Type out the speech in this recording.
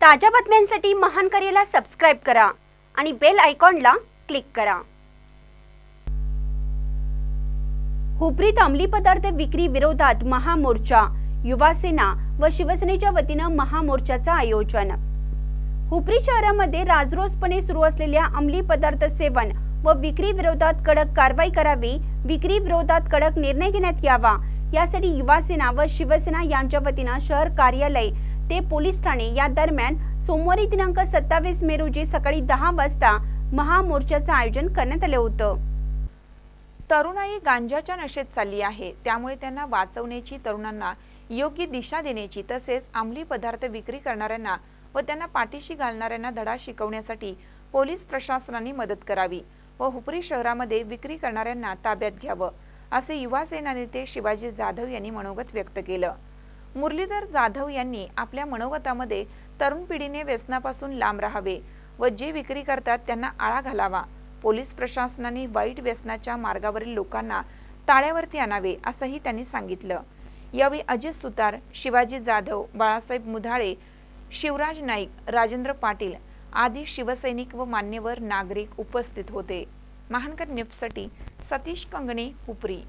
ताज्या बातम्यांसाठी महान करेला सबस्क्राइब करा आणि बेल आयकॉनला क्लिक करा। हुपरीत अंमली पदार्थ विक्री विरोधात महामोर्चा, युवासेना व शिवसेनेच्या वतीने महामोर्चाचे आयोजन। हुपरी शहरामध्ये राजरोसपणे सुरू असलेल्या अंमली पदार्थ सेवन व विक्री विरोधात कडक कारवाई करावी, विक्री विरोधात कडक निर्णय घेण्यात यावा यासाठी युवासेना व शिवसेना यांच्या वतीने शहर कार्यालय ते पोलीस ठाणे या दरम्यान सोमवारी दिनांक 27 मे रोजी सकाळी 10 वाजता महामोर्चाचे आयोजन करण्यात आले होते। तरुणाई गांजाच्या नशेत चालली आहे, त्यामुळे त्यांना वाचवण्याची, तरुणांना योग्य दिशा देण्याची तसेच अंमली पदार्थ विक्री करणाऱ्यांना व त्यांना पाठीशी घालणाऱ्यांना धडा शिकवण्यासाठी पोलीस प्रशासनाने मदत करावी व हुपरी शहरामध्ये विक्री करणाऱ्यांना ताब्यात घ्यावं असे युवा सेना नेते शिवाजी जाधव यांनी मनोगत व्यक्त केलं। मुरलीधर जाधव यांनी आपल्या मनोगतामध्ये तरुण पिढीने व्यसनापासून लांब राहावे व जे विक्री करतात त्यांना आळा घालावा, पोलीस प्रशासनाने वाईट व्यसनाच्या मार्गावरील लोकांना ताळ्यावरती आणावे असंही त्यांनी सांगितलं। यावेळी अजित सुतार, शिवाजी जाधव, बाळासाहेब मुधाळे, शिवराज नाईक, राजेंद्र पाटील आदी शिवसैनिक व मान्यवर नागरिक उपस्थित होते। महानकर न्यूजसाठी सतीश कंगणे, हुपरी।